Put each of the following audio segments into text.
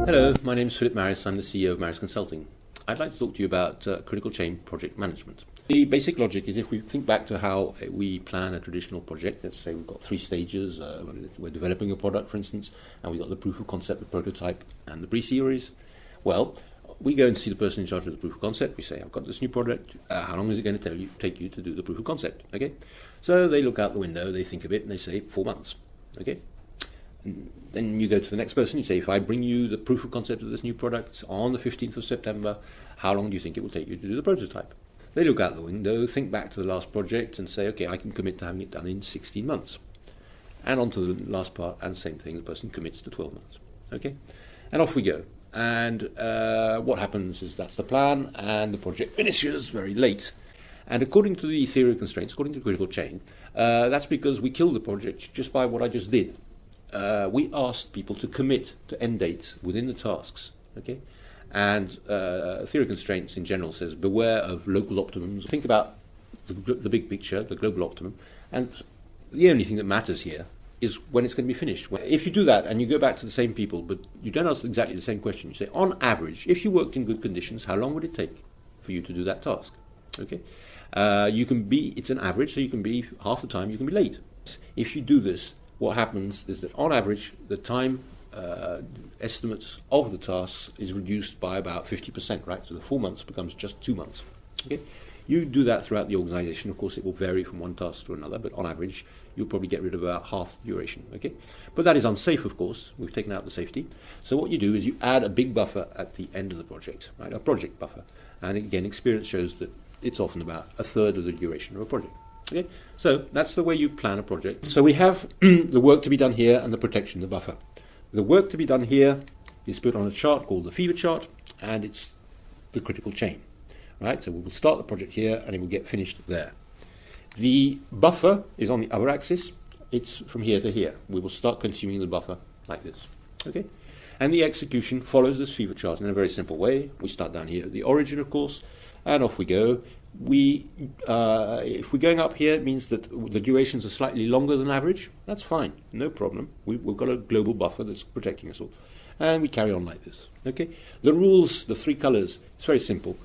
Hello, my name is Philip Marris. I'm the CEO of Marris Consulting. I'd like to talk to you about critical chain project management. The basic logic is if we think back to how we plan a traditional project, let's say we've got 3 stages, we're developing a product, for instance, and we've got the proof of concept, the prototype, and the pre-series. Well, we go and see the person in charge of the proof of concept. We say, I've got this new product. How long is it going to take you to do the proof of concept? Okay, so they look out the window, they think of it, and they say 4 months. Okay. And then you go to the next person, you say, if I bring you the proof of concept of this new product on the 15th of September, how long do you think it will take you to do the prototype? They look out the window, think back to the last project and say, okay, I can commit to having it done in 16 months. And on to the last part, and same thing, the person commits to 12 months. Okay? And off we go. And what happens is that's the plan, and the project finishes very late. And according to the theory of constraints, according to critical chain, that's because we killed the project just by what I just did. We asked people to commit to end dates within the tasks, okay? And theory of constraints in general says beware of local optimums. Think about the big picture, the global optimum, and the only thing that matters here is when it's going to be finished. If you do that and you go back to the same people, but you don't ask exactly the same question, you say, on average, if you worked in good conditions, how long would it take for you to do that task? Okay? It's an average, so you can be, half the time, you can be late. If you do this, what happens is that on average the time estimates of the tasks is reduced by about 50%, right? So the 4 months becomes just 2 months. Okay? You do that throughout the organization. Of course, it will vary from one task to another, but on average you'll probably get rid of about half the duration. Okay? But that is unsafe, of course. We've taken out the safety. So what you do is you add a big buffer at the end of the project, right? A project buffer. And again, experience shows that it's often about a third of the duration of a project. Okay, so that's the way you plan a project. So we have the work to be done here and the protection, the buffer. The work to be done here is put on a chart called the fever chart, and it's the critical chain. Right, so we will start the project here and it will get finished there. The buffer is on the other axis. It's from here to here. We will start consuming the buffer like this. Okay, and the execution follows this fever chart in a very simple way. We start down here at the origin, of course, and off we go. If we're going up here, it means that the durations are slightly longer than average. That's fine, no problem. We've got a global buffer that's protecting us all. And we carry on like this. Okay. The rules, the 3 colors, it's very simple.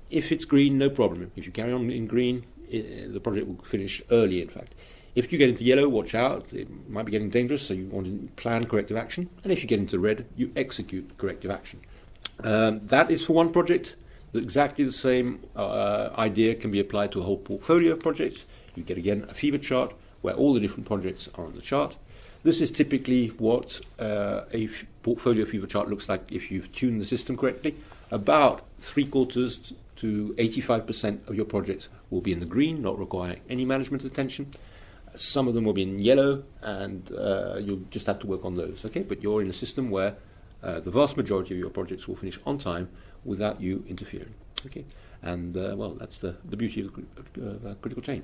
If it's green, no problem. If you carry on in green, the project will finish early, in fact. If you get into yellow, watch out. It might be getting dangerous, so you want to plan corrective action. And if you get into red, you execute corrective action. That is for one project. Exactly the same idea can be applied to a whole portfolio of projects. You get, again, a fever chart where all the different projects are on the chart. This is typically what a portfolio fever chart looks like if you've tuned the system correctly. About 3/4 to 85% of your projects will be in the green, not requiring any management attention. Some of them will be in yellow, and you'll just have to work on those. Okay, but you're in a system where the vast majority of your projects will finish on time without you interfering. Okay, and well, that's the beauty of the critical chain.